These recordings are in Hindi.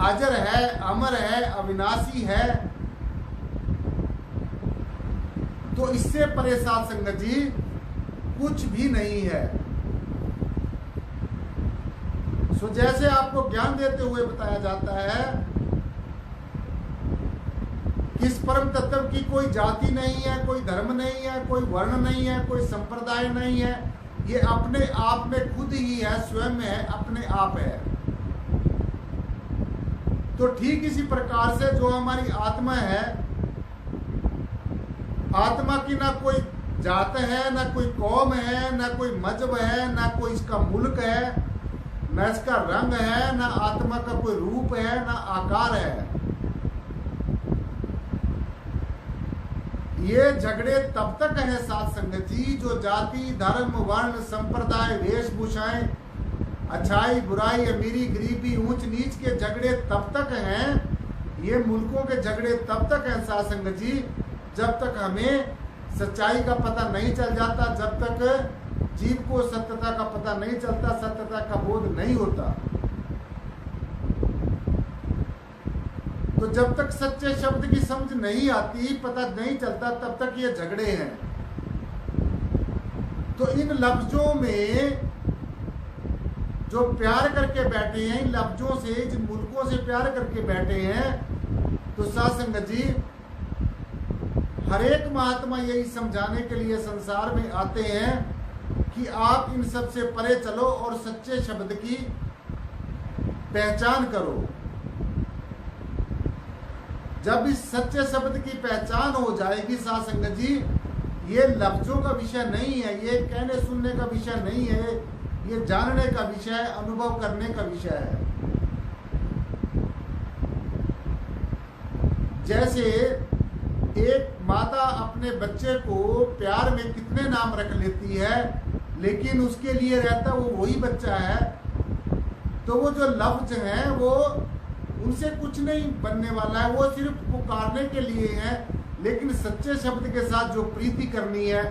अजर है, अमर है, अविनाशी है, तो इससे परे साध संगत जी कुछ भी नहीं है। सो जैसे आपको ज्ञान देते हुए बताया जाता है कि इस परम तत्व की कोई जाति नहीं है, कोई धर्म नहीं है, कोई वर्ण नहीं है, कोई संप्रदाय नहीं है, ये अपने आप में खुद ही है, स्वयं है, अपने आप है। तो ठीक इसी प्रकार से जो हमारी आत्मा है, आत्मा की ना कोई जात है, ना कोई कौम है, ना कोई मजहब है, ना कोई इसका मुल्क है, ना इसका रंग है, ना आत्मा का कोई रूप है, ना आकार है। ये झगड़े तब तक है साध संगत जी, जो जाति, धर्म, वर्ण, संप्रदाय, वेशभूषाएं, अच्छाई, बुराई, अमीरी, गरीबी, ऊंच नीच के झगड़े तब तक हैं, ये मुल्कों के झगड़े तब तक हैं साध संगत जी, जब तक हमें सच्चाई का पता नहीं चल जाता, जब तक जीव को सत्यता का पता नहीं चलता, सत्यता का बोध नहीं होता। तो जब तक सच्चे शब्द की समझ नहीं आती, पता नहीं चलता, तब तक ये झगड़े हैं। तो इन लफ्जों में जो प्यार करके बैठे हैं, इन लफ्जों से, जिन मुल्कों से प्यार करके बैठे हैं, तो साध संगत जी हर एक महात्मा यही समझाने के लिए संसार में आते हैं कि आप इन सब से परे चलो और सच्चे शब्द की पहचान करो। जब इस सच्चे शब्द की पहचान हो जाएगी साध संगत जी, ये लफ्जों का विषय नहीं है, ये कहने सुनने का विषय नहीं है, ये जानने का विषय है, अनुभव करने का विषय है। जैसे एक माता अपने बच्चे को प्यार में कितने नाम रख लेती है, लेकिन उसके लिए रहता वो वही बच्चा है, तो वो जो लफ्ज हैं वो उनसे कुछ नहीं बनने वाला है, वो सिर्फ पुकारने के लिए है, लेकिन सच्चे शब्द के साथ जो प्रीति करनी है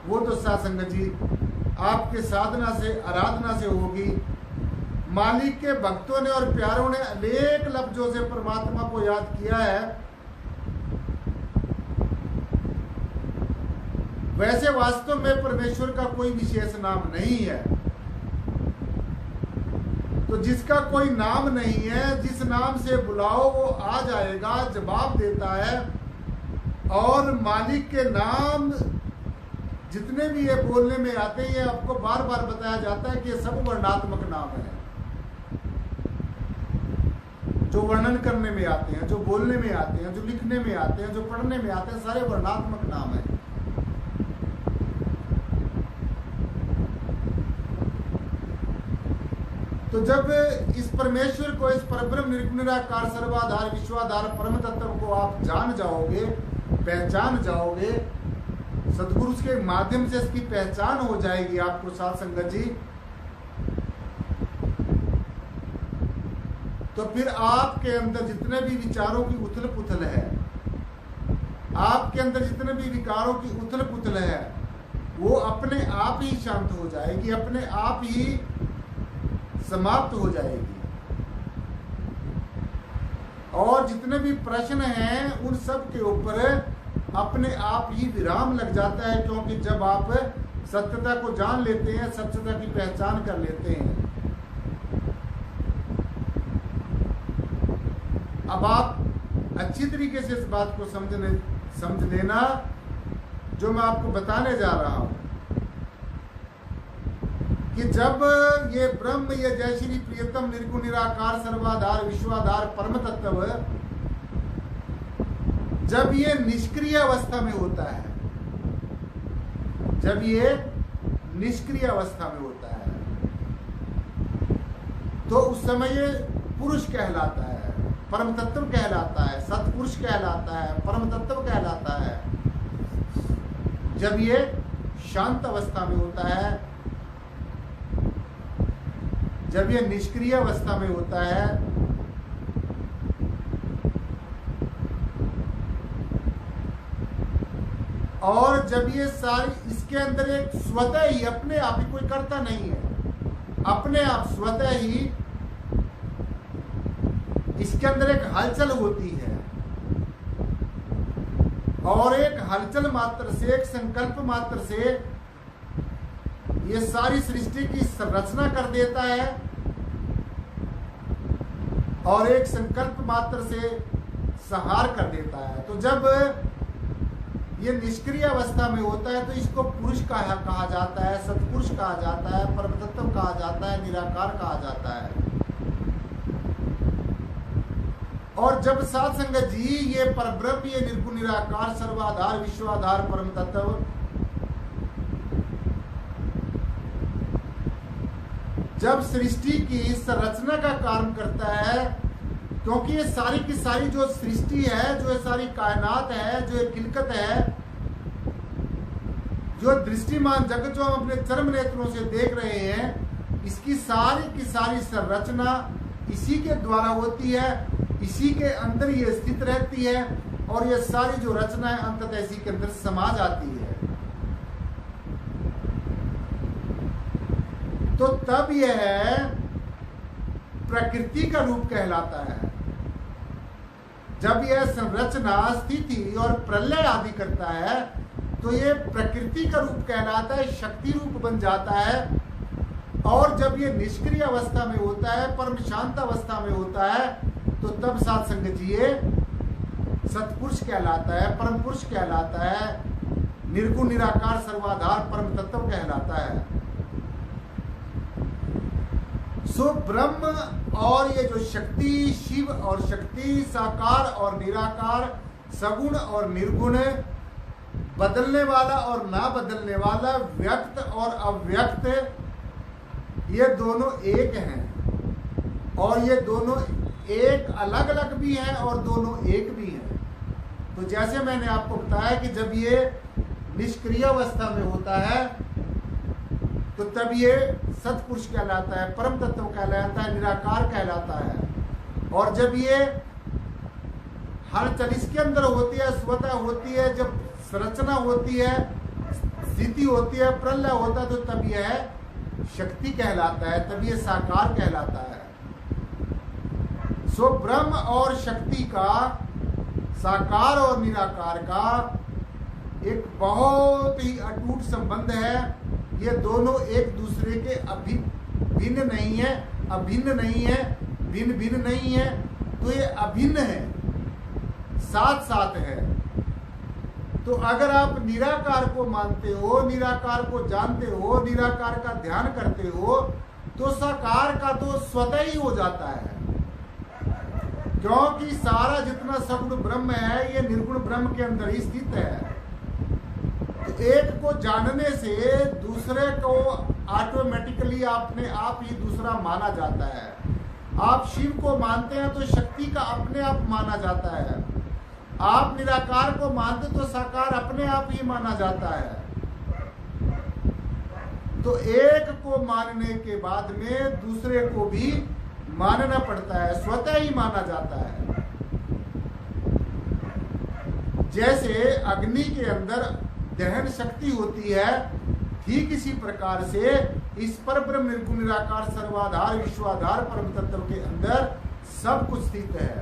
वो तो साध संगत जी आपके साधना से, आराधना से होगी। मालिक के भक्तों ने और प्यारों ने अनेक लफ्जों से परमात्मा को याद किया है। वैसे वास्तव में परमेश्वर का कोई विशेष नाम नहीं है। तो जिसका कोई नाम नहीं है, जिस नाम से बुलाओ वो आ जाएगा, जवाब देता है। और मालिक के नाम जितने भी ये बोलने में आते हैं, ये आपको बार बार बताया जाता है कि ये सब वर्णात्मक नाम है। जो वर्णन करने में आते हैं, जो बोलने में आते हैं, जो लिखने में आते हैं, जो पढ़ने में आते हैं, सारे वर्णात्मक नाम है। तो जब इस परमेश्वर को, इस परब्रह्म निर्गुण निराकार सर्वाधार विश्वाधार परम तत्व को आप जान जाओगे, पहचान जाओगे, सदगुरु के माध्यम से इसकी पहचान हो जाएगी आपको साध संगत जी, तो फिर आपके अंदर जितने भी विचारों की उथल पुथल है, आपके अंदर जितने भी विकारों की उथल पुथल है, वो अपने आप ही शांत हो जाएगी, अपने आप ही समाप्त हो जाएगी। और जितने भी प्रश्न हैं उन सब के ऊपर अपने आप ही विराम लग जाता है, क्योंकि जब आप सत्यता को जान लेते हैं, सत्यता की पहचान कर लेते हैं। अब आप अच्छी तरीके से इस बात को समझ लेना जो मैं आपको बताने जा रहा हूं, कि जब ये ब्रह्म, ये जय श्री प्रियतम निर्गुण निराकार सर्वाधार विश्वाधार परम तत्व, जब ये निष्क्रिय अवस्था में होता है, जब ये निष्क्रिय अवस्था में होता है, तो उस समय ये पुरुष कहलाता है, परम तत्व कहलाता है, सतपुरुष कहलाता है, परम तत्व कहलाता है। जब ये शांत अवस्था में होता है, जब ये निष्क्रिय अवस्था में होता है, और जब ये सारी, इसके अंदर एक स्वतः ही, अपने आप ही, कोई करता नहीं है, अपने आप स्वतः ही इसके अंदर एक हलचल होती है, और एक हलचल मात्र से, एक संकल्प मात्र से ये सारी सृष्टि की संरचना कर देता है, और एक संकल्प मात्र से संहार कर देता है। तो जब ये निष्क्रिय अवस्था में होता है तो इसको पुरुष कहा जाता है, सत्पुरुष कहा जाता है, परम तत्व कहा जाता है, निराकार कहा जाता है। और जब साध संगत जी ये परब्रह्म, ये निर्गुण निराकार सर्वाधार विश्वाधार परम तत्व जब सृष्टि की संरचना का काम करता है, क्योंकि ये सारी की सारी जो सृष्टि है, जो ये सारी कायनात है, जो ये खिलकत है, जो दृष्टिमान जगत जो हम अपने चर्म नेत्रों से देख रहे हैं, इसकी सारी की सारी संरचना इसी के द्वारा होती है, इसी के अंदर ये स्थित रहती है, और ये सारी जो रचना है अंततः इसी के अंदर समा जाती है। तो तब यह प्रकृति का रूप कहलाता है। जब यह संरचना, स्थिति और प्रलय आदि करता है तो ये प्रकृति का रूप कहलाता है, शक्ति रूप बन जाता है। और जब ये निष्क्रिय अवस्था में होता है, परम शांत अवस्था में होता है, तो तब साध संगत जी ये सत्पुरुष कहलाता है, परम पुरुष कहलाता है, निर्गुण निराकार सर्वाधार परम तत्व कहलाता है। सो ब्रह्म और ये जो शक्ति, शिव और शक्ति, साकार और निराकार, सगुण और निर्गुण, बदलने वाला और ना बदलने वाला, व्यक्त और अव्यक्त, ये दोनों एक हैं, और ये दोनों एक अलग अलग भी हैं और दोनों एक भी हैं। तो जैसे मैंने आपको बताया कि जब ये निष्क्रिय अवस्था में होता है तो तब ये सत्पुरुष कहलाता है, परम तत्व कहलाता है, निराकार कहलाता है। और जब ये हलचल इसके अंदर होती है, स्वतः होती है, जब संरचना होती है, स्थिति होती है, प्रलय होता है, तो तब यह शक्ति कहलाता है, तब यह साकार कहलाता है। सो ब्रह्म और शक्ति का, साकार और निराकार का एक बहुत ही अटूट संबंध है। ये दोनों एक दूसरे के भिन्न नहीं है, अभिन्न नहीं है, भिन्न भिन्न नहीं है, तो ये अभिन्न है, साथ साथ है। तो अगर आप निराकार को मानते हो, निराकार को जानते हो, निराकार का ध्यान करते हो, तो साकार का तो स्वतः ही हो जाता है, क्योंकि सारा जितना सगुण ब्रह्म है ये निर्गुण ब्रह्म के अंदर ही स्थित है। एक को जानने से दूसरे को ऑटोमेटिकली अपने आप ही दूसरा माना जाता है। आप शिव को मानते हैं तो शक्ति का अपने आप माना जाता है, आप निराकार को मानते तो साकार अपने आप ही माना जाता है। तो एक को मानने के बाद में दूसरे को भी मानना पड़ता है, स्वतः ही माना जाता है। जैसे अग्नि के अंदर दहन शक्ति होती है, ठीक इसी प्रकार से इस पर ब्रह्म निर्गुण निराकार सर्वाधार विश्वाधार परम तत्व के अंदर सब कुछ स्थित है।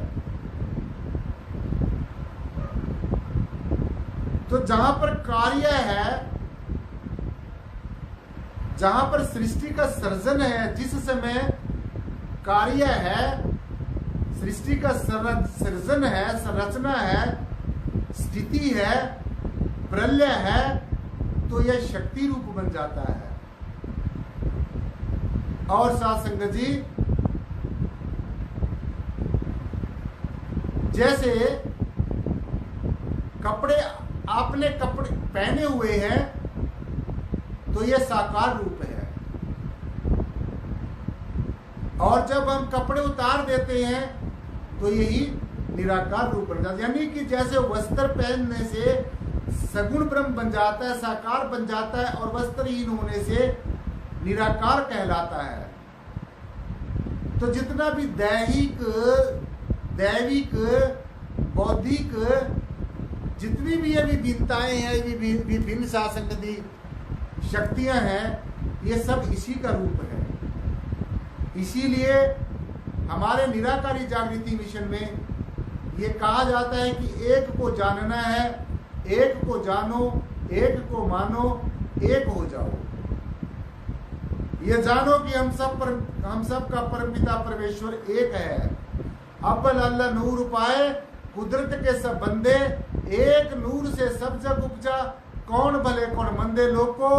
तो जहां पर कार्य है, जहां पर सृष्टि का सर्जन है, जिस समय कार्य है, सृष्टि का सर्जन है, संरचना है, स्थिति है, प्रलय है, तो यह शक्ति रूप बन जाता है। और साथ संगत जी, जैसे कपड़े आपने कपड़े पहने हुए हैं तो यह साकार रूप है, और जब हम कपड़े उतार देते हैं तो यही निराकार रूप बन जाता है। यानी कि जैसे वस्त्र पहनने से सगुण ब्रह्म बन जाता है, साकार बन जाता है, और वस्त्रहीन होने से निराकार कहलाता है। तो जितना भी दैहिक, दैविक, बौद्धिक, जितनी भी ये विभिन्नताएं हैं, विभिन्न शासनदी शक्तियां हैं, ये सब इसी का रूप है। इसीलिए हमारे निराकारी जागृति मिशन में ये कहा जाता है कि एक को जानना है, एक को जानो, एक को मानो, एक हो जाओ। ये जानो कि हम सब का परमपिता परमेश्वर एक है। अव्वल अल्लाह नूर पाए, कुदरत के सब बंदे, एक नूर से सब जग उपजा, कौन भले कौन मंदे। लोको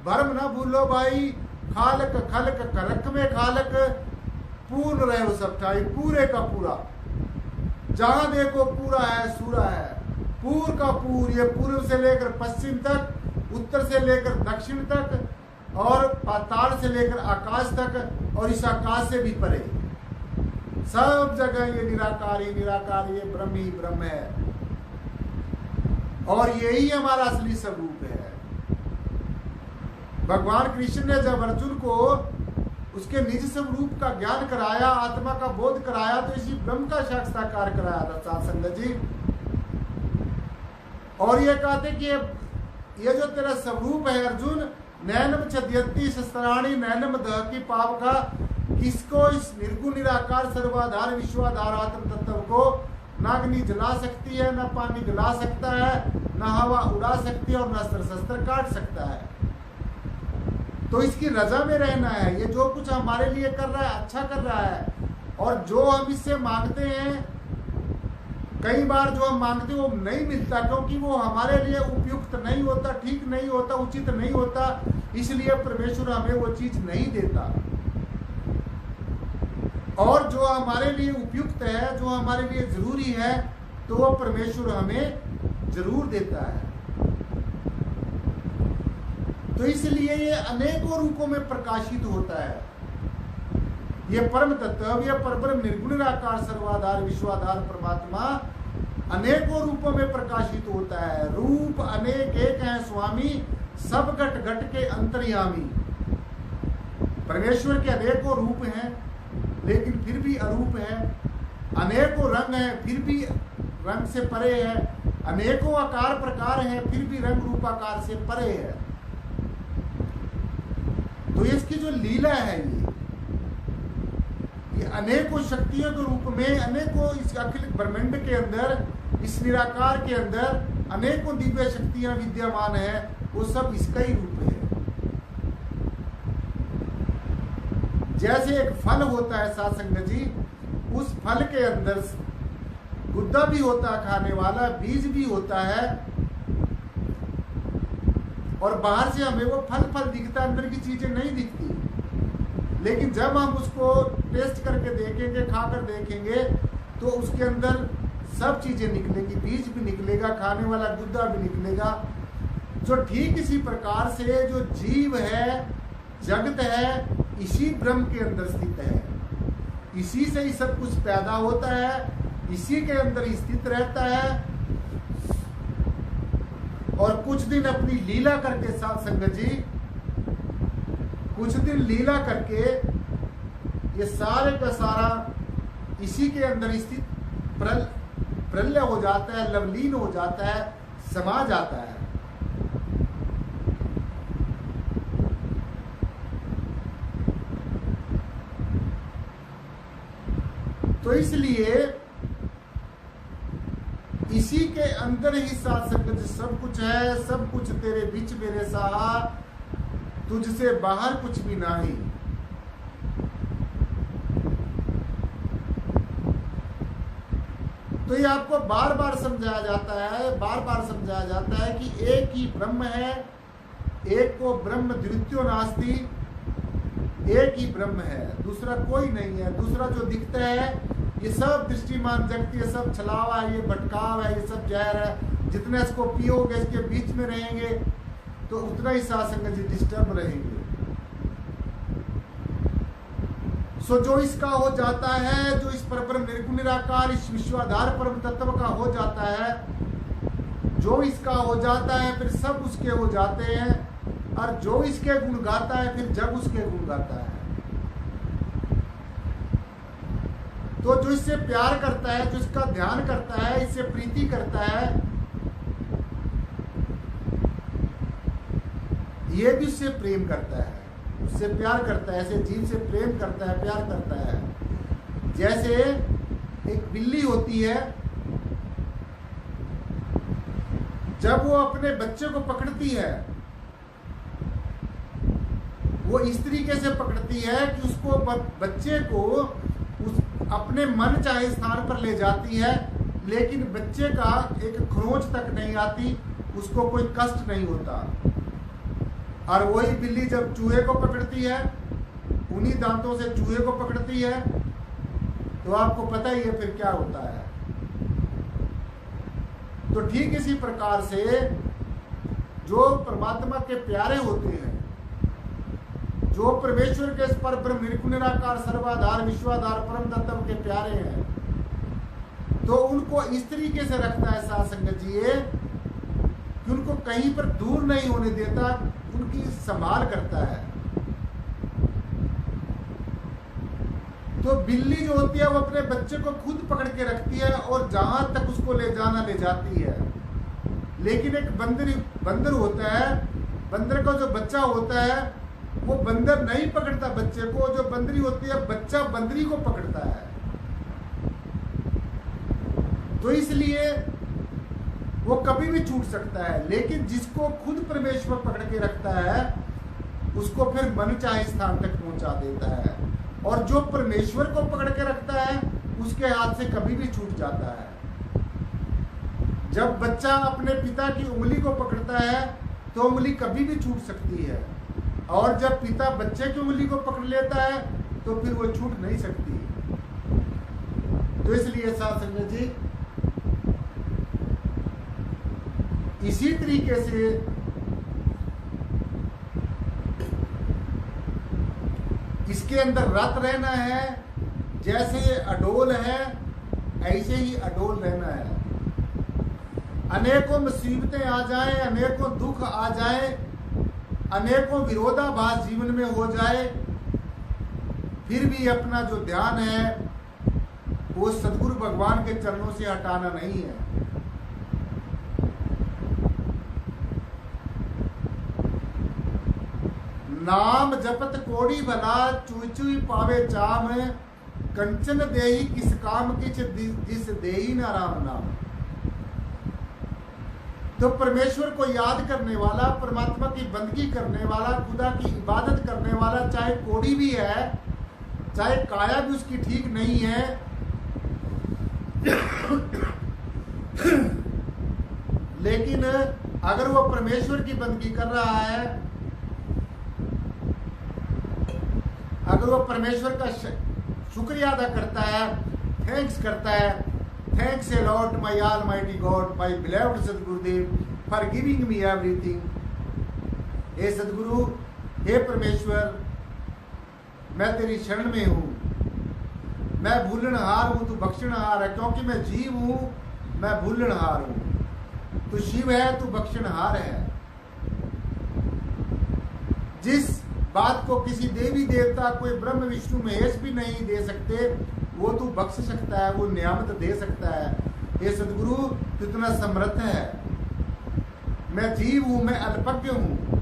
भरम न भूलो भाई, खालक खलक करक में खालक, पूर्ण रहे वो सब ठाई, पूरे का पूरा। जहां देखो पूरा है, सूरा है, पूर का पूर। ये पूर्व से लेकर पश्चिम तक, उत्तर से लेकर दक्षिण तक, और पाताल से लेकर आकाश तक, और इस आकाश से भी परे सब जगह ये निराकार ही निराकार, ये ब्रह्म ही ब्रह्म है। और यही हमारा असली स्वरूप है। भगवान कृष्ण ने जब अर्जुन को उसके निज स्वरूप का ज्ञान कराया, आत्मा का बोध कराया, तो इसी ब्रह्म का साक्षात्कार कराया था साध संगत जी। और ये कहते कि ये जो तेरा स्वरूप है अर्जुन, नैनम छद्यंती शस्त्राणी नैनम दह की पाप का, किसको इस निर्गुण निराकार सर्वाधार विश्वाधार आत्म तत्व को न अग्नि जला सकती है, न पानी गला सकता है, न हवा उड़ा सकती है, और न शस्त्र काट सकता है। तो इसकी रजा में रहना है। ये जो कुछ हमारे लिए कर रहा है अच्छा कर रहा है, और जो हम इससे मांगते हैं, कई बार जो हम मांगते हैं वो नहीं मिलता, क्योंकि वो हमारे लिए उपयुक्त नहीं होता, ठीक नहीं होता, उचित नहीं होता, इसलिए परमेश्वर हमें वो चीज नहीं देता। और जो हमारे लिए उपयुक्त है, जो हमारे लिए जरूरी है, तो वो परमेश्वर हमें जरूर देता है। तो इसलिए ये अनेकों रूपों में प्रकाशित होता है। ये परम तत्व, ये परब्रह्म निर्गुण निराकार सर्वाधार विश्वाधार परमात्मा अनेकों रूपों में प्रकाशित होता है। रूप अनेक एक हैं स्वामी, सब घट घट के अंतर्यामी। परमेश्वर के अनेकों रूप हैं, लेकिन फिर भी अरूप है। अनेकों रंग हैं, फिर भी रंग से परे है। अनेकों आकार प्रकार हैं, फिर भी रंग रूपाकार से परे है। तो इसकी जो लीला है, ये अनेकों शक्तियों के रूप में, अनेकों इस अखिल ब्रह्मांड के अंदर, इस निराकार के अंदर अनेकों दिव्य शक्तियां विद्यमान है, वो सब इसका ही रूप है। जैसे एक फल होता है साध संगत जी, उस फल के अंदर गुद्दा भी होता है खाने वाला, बीज भी होता है, और बाहर से हमें वो फल दिखता है, अंदर की चीजें नहीं दिखती। लेकिन जब हम उसको टेस्ट करके देखेंगे, खाकर देखेंगे, तो उसके अंदर सब चीजें निकलेंगी, बीज भी निकलेगा, खाने वाला गुद्दा भी निकलेगा। जो ठीक इसी प्रकार से जो जीव है, जगत है, इसी ब्रह्म के अंदर स्थित है। इसी से ही सब कुछ पैदा होता है, इसी के अंदर स्थित रहता है। और कुछ दिन अपनी लीला करके साथ संगत जी, कुछ दिन लीला करके ये सारे का सारा इसी के अंदर स्थित प्रलय हो जाता है, लवलीन हो जाता है, समा जाता है। तो इसलिए इसी के अंदर ही साथ संगत सब कुछ है, सब कुछ तेरे बीच मेरे साहा, तुझसे बाहर कुछ भी नहीं। तो ये आपको बार बार समझाया जाता है, बार बार समझाया जाता है कि एक ही ब्रह्म है, एक को ब्रह्म द्वितीयो नास्ति, एक ही ब्रह्म है, दूसरा कोई नहीं है। दूसरा जो दिखता है ये सब दृष्टिमान जगत, ये सब छलावा है, ये भटकाव है, ये सब जहर है। जितना इसको पियोगे, इसके बीच में रहेंगे, तो उतना ही साथ संगत जी डिस्टर्ब रहेंगे। सो जो इसका हो जाता है, जो इस परब्रह्म निर्गुण निराकार इस विश्वाधार परम तत्व का हो जाता है, जो इसका हो जाता है, फिर सब उसके हो जाते हैं। और जो इसके गुण गाता है, फिर जग उसके गुण गाता है। तो जो इससे प्यार करता है, जो इसका ध्यान करता है, इससे प्रीति करता है, ये भी उससे प्रेम करता है, उससे प्यार करता है, ऐसे जीव से प्रेम करता है, प्यार करता है। जैसे एक बिल्ली होती है, जब वो अपने बच्चे को पकड़ती है वो इस तरीके से पकड़ती है कि उसको बच्चे को उस अपने मन चाहे स्थान पर ले जाती है, लेकिन बच्चे का एक खरोंच तक नहीं आती, उसको कोई कष्ट नहीं होता। और वही बिल्ली जब चूहे को पकड़ती है, उन्हीं दांतों से चूहे को पकड़ती है, तो आपको पता ही है फिर क्या होता है। तो ठीक इसी प्रकार से जो परमात्मा के प्यारे होते हैं, जो परमेश्वर के पर ब्रह्म निर्गुण निराकार सर्वाधार विश्वाधार परम तत्व के प्यारे हैं, तो उनको इस तरीके से रखता है साध संगत जी ये कि उनको कहीं पर दूर नहीं होने देता, उनकी संभाल करता है। तो बिल्ली जो होती है वो अपने बच्चे को खुद पकड़ के रखती है और जहां तक उसको ले जाना ले जाती है। लेकिन एक बंदर होता है, बंदर का जो बच्चा होता है वो बंदर नहीं पकड़ता बच्चे को, जो बंदरी होती है बच्चा बंदरी को पकड़ता है। तो इसलिए वो कभी भी छूट सकता है, लेकिन जिसको खुद परमेश्वर पकड़ के रखता है उसको फिर मन चाहे स्थान तक पहुंचा देता है, और जो परमेश्वर को पकड़ के रखता है उसके हाथ से कभी भी छूट जाता है। जब बच्चा अपने पिता की उंगली को पकड़ता है तो उंगली कभी भी छूट सकती है, और जब पिता बच्चे की उंगली को पकड़ लेता है तो फिर वो छूट नहीं सकती। तो इसलिए साथ संगत जी इसी तरीके से इसके अंदर रत रहना है, जैसे ये अडोल है ऐसे ही अडोल रहना है। अनेकों मुसीबतें आ जाएं, अनेकों दुख आ जाएं, अनेकों विरोधाभास जीवन में हो जाए, फिर भी अपना जो ध्यान है वो सदगुरु भगवान के चरणों से हटाना नहीं है। नाम जपत कोड़ी भला चुई चुई पावे चाम, कंचन देही किस काम किच जिस देही न राम नाम। तो परमेश्वर को याद करने वाला, परमात्मा की बंदगी करने वाला, खुदा की इबादत करने वाला, चाहे कोड़ी भी है, चाहे काया भी उसकी ठीक नहीं है, लेकिन अगर वो परमेश्वर की बंदगी कर रहा है, अगर वो परमेश्वर का शुक्रिया अदा करता है, थैंक्स करता है, thanks A Lord my almighty God, my believed सदगुरुदेव फॉर गिविंग मी एवरीथिंग। हे सदगुरु, हे परमेश्वर, मैं तेरी शरण में हूँ, मैं भूलनहार हूँ, तू बख्शनहार है, क्योंकि मैं जीव हूँ, मैं भूलनहार हूँ। तू शिव है, तू बख्शनहार है। जिस बात को किसी देवी देवता, कोई ब्रह्म विष्णु महेश भी नहीं दे सकते, वो तू बख्श सकता है, वो नियामत दे सकता है। हे सदगुरु, तू इतना समर्थ है। मैं जीव हूं, मैं अल्पज्ञ हूं,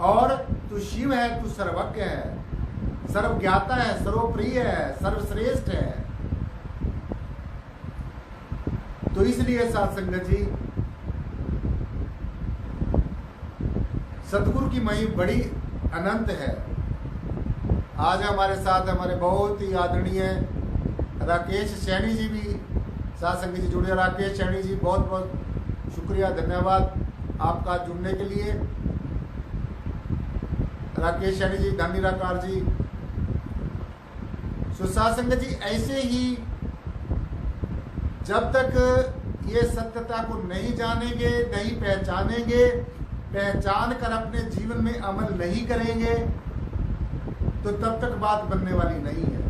और तू शिव है, तू सर्वज्ञ है, सर्वज्ञाता है, सर्वप्रिय है, सर्वश्रेष्ठ है। तो इसलिए साथ संगत जी सतगुरु की महिमा बड़ी अनंत है। आज हमारे साथ हमारे बहुत ही आदरणीय राकेश सैनी जी भी साथ संगत जी जुड़े। राकेश सैनी जी, बहुत बहुत शुक्रिया, धन्यवाद आपका जुड़ने के लिए। राकेश सैनी जी, धन निराकार जी। सो साथ संगत जी ऐसे ही जब तक ये सत्यता को नहीं जानेंगे, नहीं पहचानेंगे, पहचान कर अपने जीवन में अमल नहीं करेंगे, तो तब तक बात बनने वाली नहीं है।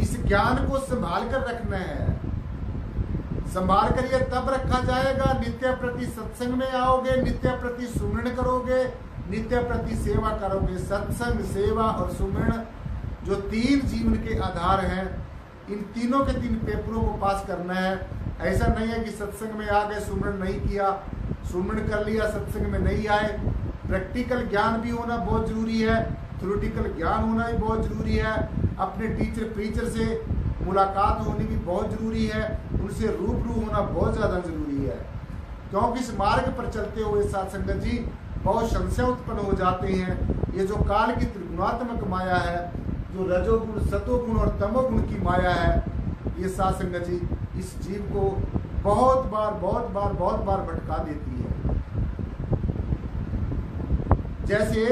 इस ज्ञान को संभाल कर रखना है। संभाल कर ये तब रखा जाएगा, नित्य प्रति सत्संग में आओगे, नित्य प्रति सुमरण करोगे, नित्य प्रति सेवा करोगे। सत्संग, सेवा और सुमरण जो तीन जीवन के आधार हैं, इन तीनों के तीन पेपरों को पास करना है। ऐसा नहीं है कि सत्संग में आ गए, सुमरण नहीं किया, सुमरण कर लिया, सत्संग में नहीं आए, प्रैक्टिकल ज्ञान भी होना बहुत ज़रूरी है, थ्योरेटिकल ज्ञान होना भी बहुत ज़रूरी है, अपने टीचर प्रीचर से मुलाकात होनी भी बहुत ज़रूरी है, उनसे रूबरू होना बहुत ज़्यादा ज़रूरी है। क्योंकि इस मार्ग पर चलते हुए साथ संगत जी बहुत संशय उत्पन्न हो जाते हैं। ये जो काल की त्रिगुणात्मक माया है, जो रजोगुण सतोगुण और तमोगुण की माया है, ये साथ संगत जी इस जीव को बहुत बार भटका देती है। जैसे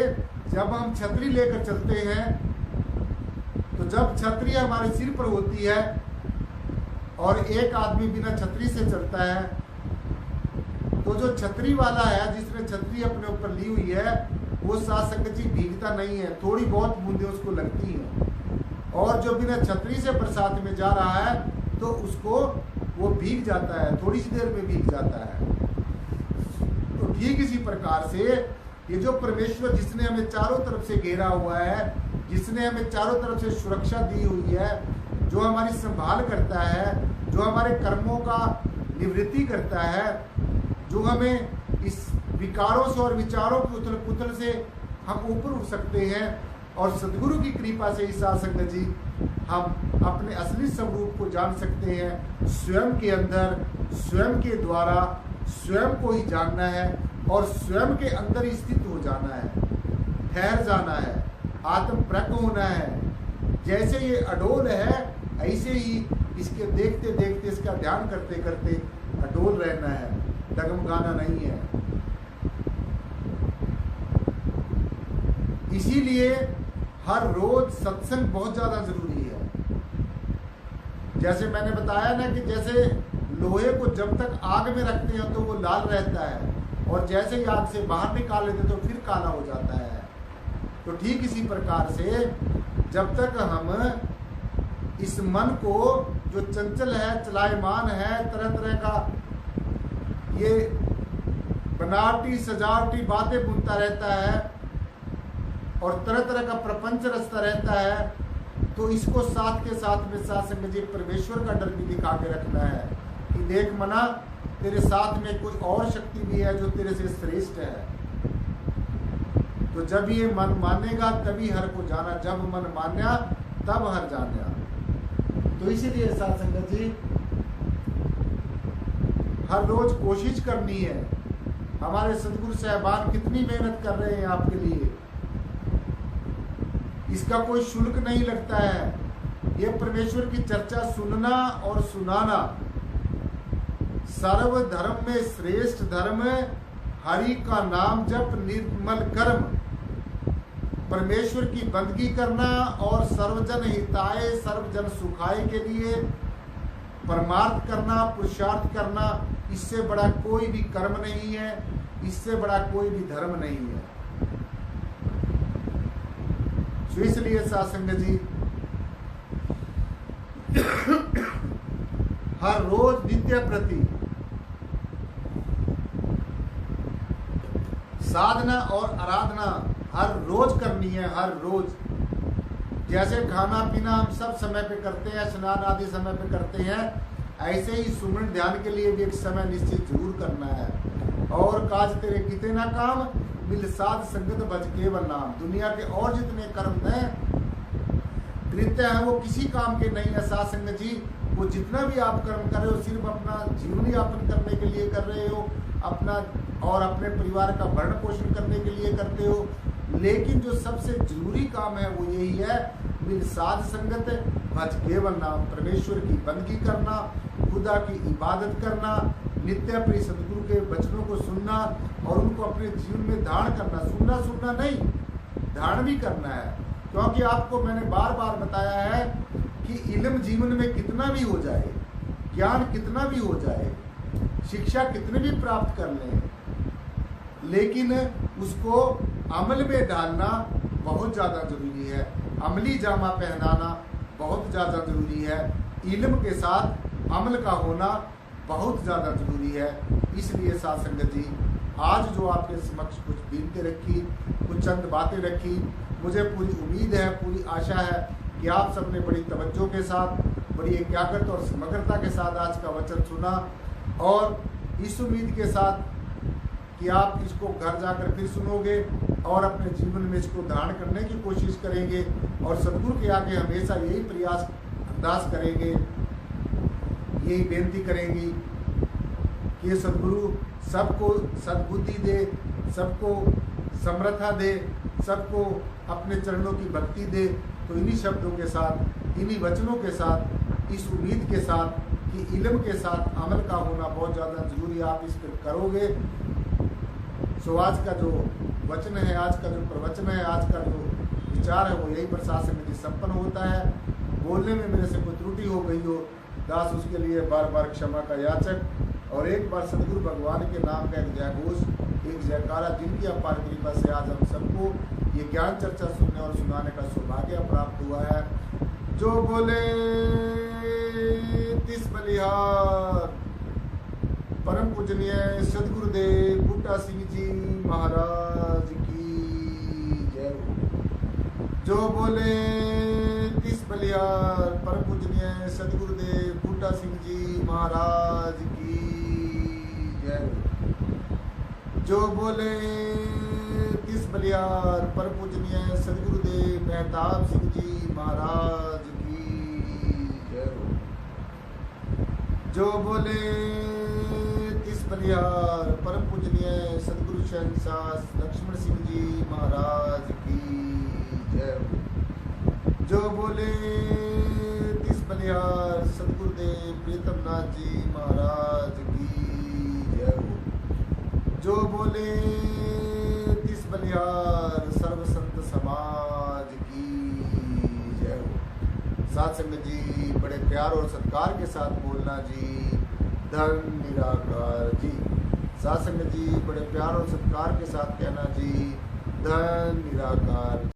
जब हम छतरी लेकर चलते हैं, तो जब छतरी हमारे सिर पर होती है और एक आदमी बिना छतरी से चलता है, तो जो छतरी वाला है, जिसने छतरी अपने ऊपर ली हुई है, वो साथ संगत जी भीगता नहीं है, थोड़ी बहुत बूंदें उसको लगती हैं। और जो बिना छतरी से बरसात में जा रहा है, तो उसको वो भीग जाता है, थोड़ी सी देर में भीग जाता है। तो ठीक इसी प्रकार से ये जो परमेश्वर जिसने हमें चारों तरफ से घेरा हुआ है, जिसने हमें चारों तरफ से सुरक्षा दी हुई है, जो हमारी संभाल करता है, जो हमारे कर्मों का निवृत्ति करता है, जो हमें इस विकारों से और विचारों की उथल पुथल से हम ऊपर उठ सकते हैं, और सदगुरु की कृपा से इस संगत जी हम अपने असली स्वरूप को जान सकते हैं। स्वयं के अंदर, स्वयं के द्वारा स्वयं को ही जानना है और स्वयं के अंदर ही स्थित हो जाना है, ठहर जाना है, आत्म प्रज्ञ होना है। जैसे ये अडोल है, ऐसे ही इसके देखते देखते, इसका ध्यान करते करते अडोल रहना है, डगमगाना नहीं है। इसीलिए हर रोज सत्संग बहुत ज्यादा जरूरी है। जैसे मैंने बताया ना कि जैसे लोहे को जब तक आग में रखते हैं तो वो लाल रहता है, और जैसे ही आग से बाहर निकाल लेते तो फिर काला हो जाता है। तो ठीक इसी प्रकार से जब तक हम इस मन को, जो चंचल है, चलायमान है, तरह तरह का ये बनावटी सजावटी बातें बुनता रहता है और तरह तरह का प्रपंच रचता रहता है, तो इसको साथ के साथ में साथ संगत जी परमेश्वर का डर भी दिखा के रखना है कि देख मना, तेरे साथ में कोई और शक्ति भी है जो तेरे से श्रेष्ठ है। तो जब ये मन मानेगा तभी हर को जाना, जब मन मान्या तब हर जाना। तो इसीलिए साथ संगत जी हर रोज कोशिश करनी है। हमारे सदगुरु साहबान कितनी मेहनत कर रहे हैं आपके लिए, इसका कोई शुल्क नहीं लगता है। ये परमेश्वर की चर्चा सुनना और सुनाना, सर्व धर्म में श्रेष्ठ धर्म हरि का नाम जप निर्मल कर्म, परमेश्वर की बंदगी करना और सर्वजन हिताय सर्वजन सुखाय के लिए परमार्थ करना, पुरुषार्थ करना, इससे बड़ा कोई भी कर्म नहीं है, इससे बड़ा कोई भी धर्म नहीं है। तो इसलिए सासंग जी हर रोज नित्य प्रति साधना और आराधना हर रोज करनी है। हर रोज जैसे खाना पीना हम सब समय पे करते हैं, स्नान आदि समय पे करते हैं, ऐसे ही सुमन ध्यान के लिए भी एक समय निश्चित जरूर करना है। और काज तेरे किते ना काम मिल साध संगत भज केवल नाम। दुनिया के और जितने कर्म हैं कृत्य हैं वो किसी काम के नहीं है साध संगत जी। वो जितना भी आप कर्म कर रहे हो सिर्फ अपना जीवन यापन करने के लिए कर रहे हो, अपना और अपने परिवार का भरण पोषण करने के लिए करते हो। लेकिन जो सबसे जरूरी काम है वो यही है, मिल साध संगत भज केवल नाम। परमेश्वर की बंदगी करना, खुदा की इबादत करना, नित्य प्रिय सदगुरु के वचनों को सुनना और उनको अपने जीवन में धारण करना। सुनना नहीं, धारण भी करना है। क्योंकि आपको मैंने बार बार बताया है कि इल्म जीवन में कितना भी हो जाए, ज्ञान कितना भी हो जाए, शिक्षा कितनी भी प्राप्त कर लें, लेकिन उसको अमल में डालना बहुत ज़्यादा जरूरी है। अमली जामा पहनाना बहुत ज़्यादा जरूरी है। इल्म के साथ अमल का होना बहुत ज़्यादा जरूरी है। इसलिए साथ संगत जी आज जो आपके समक्ष कुछ बीनते रखी, कुछ चंद बातें रखी, मुझे पूरी उम्मीद है, पूरी आशा है कि आप सबने बड़ी तवज्जो के साथ, बड़ी एकाग्रता और समग्रता के साथ आज का वचन सुना। और इस उम्मीद के साथ कि आप इसको घर जाकर फिर सुनोगे और अपने जीवन में इसको धारण करने की कोशिश करेंगे और सदगुरु के आगे हमेशा यही प्रयास अरदास करेंगे, यही बेनती करेंगी कि सदगुरु सबको सद्बुद्धि दे, सबको समर्था दे, सबको अपने चरणों की भक्ति दे। तो इन्हीं शब्दों के साथ, इन्हीं वचनों के साथ, इस उम्मीद के साथ कि इल्म के साथ अमल का होना बहुत ज़्यादा जरूरी, आप इस पर करोगे। सो आज का जो वचन है, आज का जो प्रवचन है, आज का जो विचार है, वो यही प्रसाद से मेरी संपन्न होता है। बोलने में मेरे से कोई त्रुटि हो गई हो, दास उसके लिए बार बार क्षमा का याचक। और एक बार सदगुरु भगवान के नाम का एक जयघोष, एक जयकारा, जिनकी अपार कृपा से आज हम सबको ये ज्ञान चर्चा सुनने और सुनाने का सौभाग्य प्राप्त हुआ है। जो बोले तिस बलिहार। परम पूजनीय सदगुरुदेव बूटा सिंह जी महाराज की जय हो। जो बोले तिस बलिहार। परम पूजनीय सदगुरुदेव बूटा सिंह जी महाराज की जय हो। जो बोले तिस बलिहार। परम पूजनीय सदगुरुदेव मेहताब सिंह जी महाराज की जय हो। जो बोले तिस बलिहार। परम पूजनीय सदगुरु शहंशाह लक्ष्मण सिंह जी महाराज की जय हो। जो बोले तिस बलिहार। सदगुरुदेव प्रीतम नाथ जी महाराज की जय हो। जो बोले तिस बलिहार। सर्व संत समाज की जय हो। साथ संगत जी, बड़े प्यार और सत्कार के साथ बोलना जी, धन निराकार जी। साथ संगत जी, बड़े प्यार और सत्कार के साथ कहना जी, धन निराकार।